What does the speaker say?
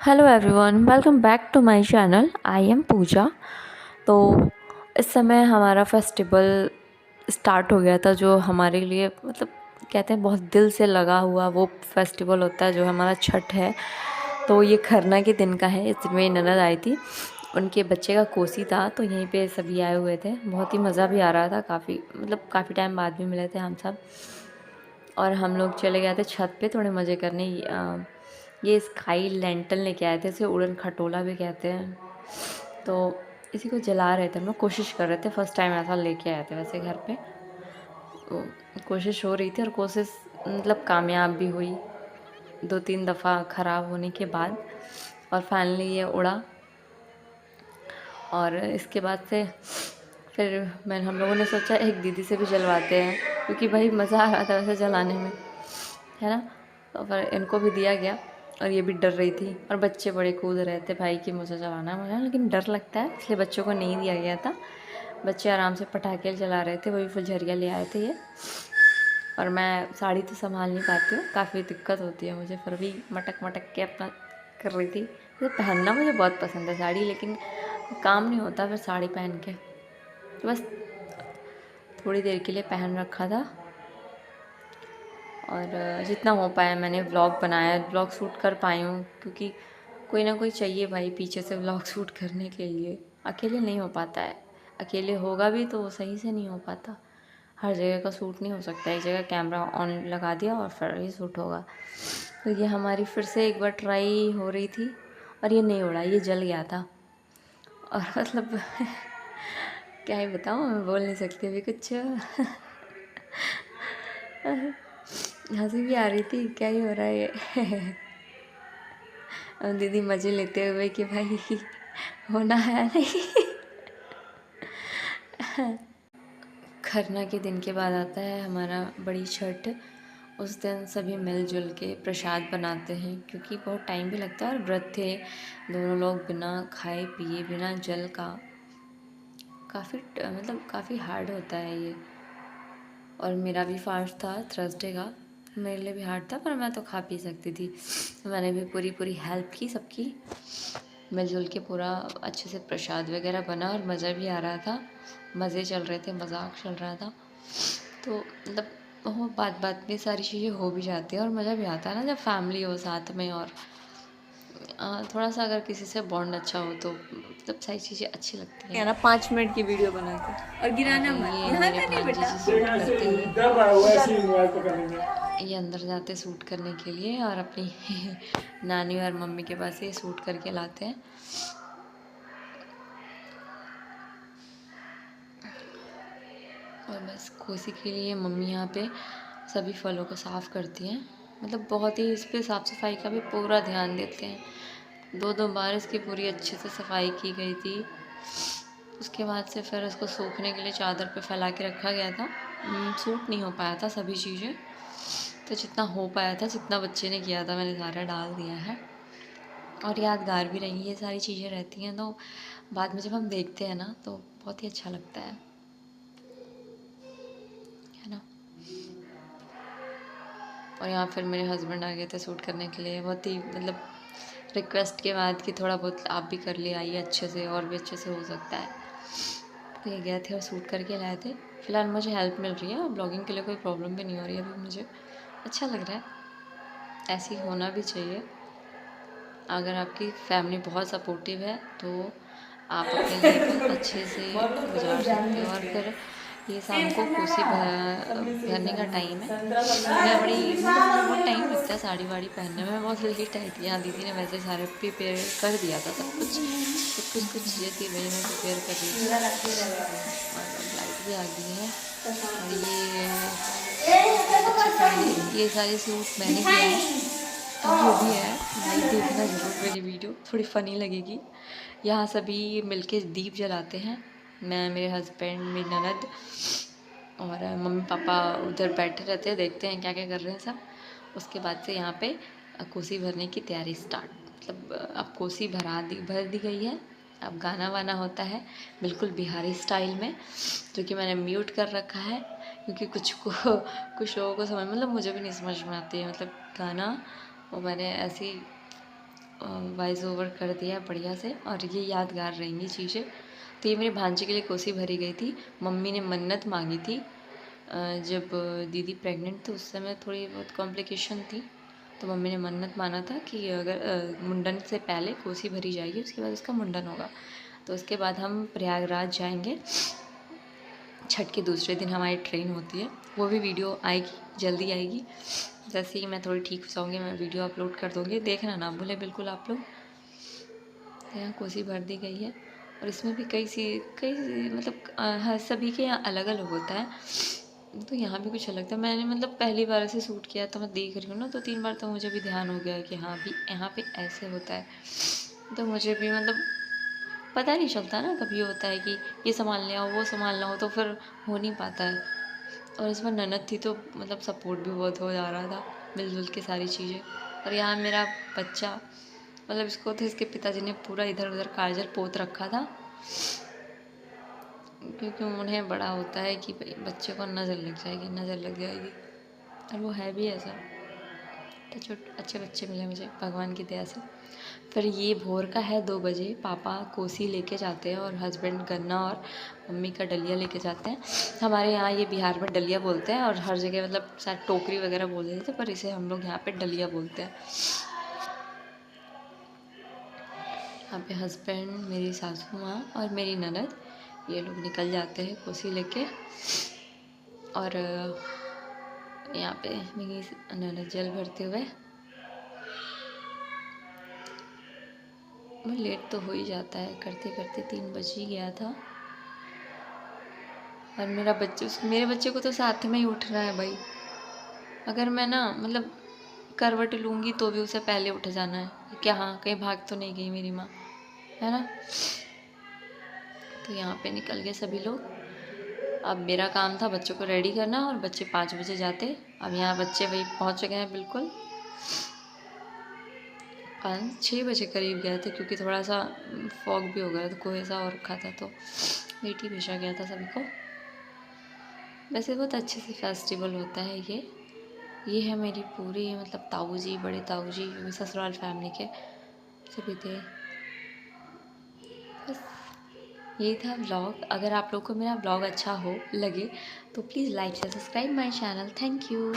Hello everyone, welcome back to my channel. I am Pooja. तो इस समय हमारा फेस्टिवल स्टार्ट हो गया था, जो हमारे लिए मतलब कहते हैं बहुत दिल से लगा हुआ वो फेस्टिवल होता है जो हमारा छठ है। तो ये खरना के दिन का है। इस दिन मेरी ननद आई थी, उनके बच्चे का कोसी था, तो यहीं पे सभी आए हुए थे। बहुत ही मज़ा भी आ रहा था, काफ़ी टाइम बाद भी मिले थे हम सब। और हम लोग चले गए थे छत पे थोड़े मज़े करने। ये स्काई लैंटर्न लेके आए थे, इसे उड़न खटोला भी कहते हैं। तो इसी को जला रहे थे हम लोग, कोशिश कर रहे थे। फर्स्ट टाइम ऐसा लेके आए थे वैसे घर पे। तो कोशिश हो रही थी और कोशिश मतलब कामयाब भी हुई 2-3 दफ़ा ख़राब होने के बाद, और फाइनली ये उड़ा। और इसके बाद से फिर हम लोगों ने सोचा एक दीदी से भी जलवाते हैं, क्योंकि भाई मज़ा आ रहा था वैसे जलाने में, है ना। तो फिर इनको भी दिया गया, और ये भी डर रही थी। और बच्चे बड़े कूद रहे थे भाई कि मुझे जलाना है मुझे, लेकिन डर लगता है इसलिए बच्चों को नहीं दिया गया था। बच्चे आराम से पटाखे जला रहे थे, वही फुलझरिया ले आए थे ये। और मैं साड़ी तो संभाल नहीं पाती हूँ, काफ़ी दिक्कत होती है मुझे, फिर भी मटक मटक के अपना कर रही थी। तो पहनना मुझे बहुत पसंद है साड़ी, लेकिन काम नहीं होता फिर साड़ी पहन के। तो बस थोड़ी देर के लिए पहन रखा था, और जितना हो पाया मैंने व्लॉग बनाया, व्लॉग शूट कर पाई हूँ, क्योंकि कोई ना कोई चाहिए भाई पीछे से व्लॉग शूट करने के लिए। अकेले नहीं हो पाता है, अकेले होगा भी तो सही से नहीं हो पाता। हर जगह का शूट नहीं हो सकता, एक जगह कैमरा ऑन लगा दिया और फिर ही शूट होगा। तो ये हमारी फिर से एक बार ट्राई हो रही थी, और ये नहीं उड़ा, ये जल गया था। और मतलब क्या ही बताऊँ, मैं बोल नहीं सकती अभी कुछ। हंसी भी आ रही थी, क्या ही हो रहा है ये। अब दीदी मज़े लेते हुए कि भाई होना है नहीं। खरना के दिन के बाद आता है हमारा बड़ी छठ। उस दिन सभी मिलजुल के प्रसाद बनाते हैं, क्योंकि बहुत टाइम भी लगता है और व्रत थे दोनों लोग, बिना खाए पिए बिना जल का। काफ़ी हार्ड होता है ये। और मेरा भी फास्ट था थर्सडे का, मेरे लिए भी हार्ड था, पर मैं तो खा पी सकती थी। मैंने भी पूरी पूरी हेल्प की सबकी, मिलजुल के पूरा अच्छे से प्रसाद वगैरह बना, और मज़ा भी आ रहा था, मज़े चल रहे थे, मजाक चल रहा था। तो मतलब वो बात बात में सारी चीज़ें हो भी जाती हैं, और मज़ा भी आता है ना जब फैमिली हो साथ में। और थोड़ा सा अगर किसी से बॉन्ड अच्छा हो तो मतलब सारी चीज़ें अच्छी लगती हैं। ना 5 मिनट की वीडियो बना के, और गिराना और मत, ये यहाँ मेरे से नहीं भांजे बेटा। जी सूट करते हैं, ये अंदर जाते सूट करने के लिए, और अपनी नानी और मम्मी के पास ये सूट करके लाते हैं। और बस कोसी के लिए मम्मी यहाँ पे सभी फलों को साफ़ करती हैं, मतलब बहुत ही इस पर साफ़ सफाई का भी पूरा ध्यान देते हैं। 2-2 बार इसकी पूरी अच्छे से सफाई की गई थी। उसके बाद से फिर इसको सूखने के लिए चादर पे फैला के रखा गया था। सूट नहीं हो पाया था सभी चीज़ें, तो जितना हो पाया था, जितना बच्चे ने किया था, मैंने सारा डाल दिया है। और यादगार भी रहेंगी ये सारी चीज़ें रहती हैं, तो बाद में जब हम देखते हैं ना तो बहुत ही अच्छा लगता है ना। और यहाँ फिर मेरे हस्बैंड आ गए थे सूट करने के लिए, बहुत ही मतलब रिक्वेस्ट के बाद कि थोड़ा बहुत आप भी कर ले आइए अच्छे से, और भी अच्छे से हो सकता है। तो ये गए थे और सूट करके लाए थे। फ़िलहाल मुझे हेल्प मिल रही है, ब्लॉगिंग के लिए कोई प्रॉब्लम भी नहीं हो रही है अभी, मुझे अच्छा लग रहा है। ऐसे ही होना भी चाहिए। अगर आपकी फैमिली बहुत सपोर्टिव है तो आप अपनी लाइफ अच्छे से गुजार सकते हो। और फिर ये शाम को कोसी भरने का टाइम है। मैं बड़ी मतलब मुझे बहुत टाइम लगता है साड़ी वाड़ी पहनने में, मैं बहुत लेट आई थी। यहाँ दीदी ने वैसे सारे प्रिपेयर कर दिया था सब कुछ, तो कुछ चीज़ें थी वही मैं प्रिपेयर कर रही थी। और अब लाइट भी आ गई है। और ये सारे सूट मैंने किया है। अब जो भी है भाई देखना ज़रूर मेरी वीडियो, थोड़ी फ़नी लगेगी। यहाँ सभी मिलके दीप जलाते हैं, मैं, मेरे हस्बैंड, मेरी ननद और मम्मी पापा उधर बैठे रहते हैं, देखते हैं क्या क्या कर रहे हैं सब। उसके बाद से यहाँ पे कोसी भरने की तैयारी स्टार्ट, मतलब अब कोसी भर दी गई है। अब गाना वाना होता है बिल्कुल बिहारी स्टाइल में, जो कि मैंने म्यूट कर रखा है, क्योंकि कुछ लोगों को समझ, मतलब मुझे भी नहीं समझ में आती है मतलब गाना। वो मैंने ऐसे ही वॉइस ओवर कर दिया बढ़िया से, और ये यादगार रहेंगी चीज़ें। तो ये मेरे भांजे के लिए कोसी भरी गई थी। मम्मी ने मन्नत मांगी थी जब दीदी प्रेग्नेंट थी, उस समय थोड़ी बहुत कॉम्प्लिकेशन थी, तो मम्मी ने मन्नत माना था कि अगर मुंडन से पहले कोसी भरी जाएगी, उसके बाद उसका मुंडन होगा। तो उसके बाद हम प्रयागराज जाएंगे। छठ के दूसरे दिन हमारी ट्रेन होती है, वो भी वीडियो आएगी, जल्दी आएगी। जैसे ही मैं थोड़ी ठीक हो जाऊँगी मैं वीडियो अपलोड कर दूँगी, देखना ना भूले बिल्कुल आप लोग। तो यहाँ कोसी भर दी गई है, और इसमें भी कई मतलब हर सभी के यहाँ अलग अलग होता है, तो यहाँ भी कुछ अलग था। मैंने मतलब पहली बार ऐसे सूट किया, तो मैं देख रही हूँ ना 2-3 बार, तो मुझे भी ध्यान हो गया कि हाँ भी यहाँ पे ऐसे होता है। तो मुझे भी मतलब पता नहीं चलता ना, कभी होता है कि ये संभालना हो वो संभालना हो, तो फिर हो नहीं पाता है। और इसमें ननद थी, तो मतलब सपोर्ट भी बहुत हो जा रहा था, मिलजुल के सारी चीज़ें। और यहाँ मेरा बच्चा, मतलब इसको तो इसके पिताजी ने पूरा इधर उधर काजल पोत रखा था, क्योंकि उन्हें बड़ा होता है कि भाई बच्चे को नज़र लग जाएगी, नज़र लग जाएगी। और वो है भी ऐसा। तो अच्छे बच्चे मिले मुझे भगवान की दया से। फिर ये भोर का है 2 बजे, पापा कोसी लेके जाते हैं और हस्बैंड गन्ना और मम्मी का डलिया लेके जाते हैं। हमारे यहाँ ये बिहार में डलिया बोलते हैं, और हर जगह मतलब शायद टोकरी वगैरह बोल देते थे, पर इसे हम लोग यहाँ पे डलिया बोलते हैं। यहाँ पे हस्बैंड, मेरी सासू माँ और मेरी ननद, ये लोग निकल जाते हैं कोसी लेके। और यहाँ पे मेरी ननद जल भरते हुए, मैं लेट तो हो ही जाता है, करते करते 3 बज ही गया था। और मेरे बच्चे को तो साथ में ही उठना है भाई। अगर मैं ना मतलब करवट लूँगी तो भी उसे पहले उठ जाना है, क्या हाँ कहीं भाग तो नहीं गई मेरी माँ, है ना। तो यहाँ पे निकल गए सभी लोग। अब मेरा काम था बच्चों को रेडी करना, और बच्चे 5 बजे जाते। अब यहाँ बच्चे वही पहुँच गए हैं बिल्कुल। 5-6 बजे करीब गए थे, क्योंकि थोड़ा सा फॉग भी हो गया था, कोहरा हो रखा था, तो लेट ही भेजा गया था सभी को। वैसे बहुत अच्छे से फेस्टिवल होता है ये है मेरी पूरी मतलब ताऊ जी, बड़े ताऊ जी, ससुराल फैमिली के सभी थे। बस यही था व्लॉग। अगर आप लोग को मेरा व्लॉग अच्छा हो लगे तो प्लीज़ लाइक से subscribe my channel. Thank you.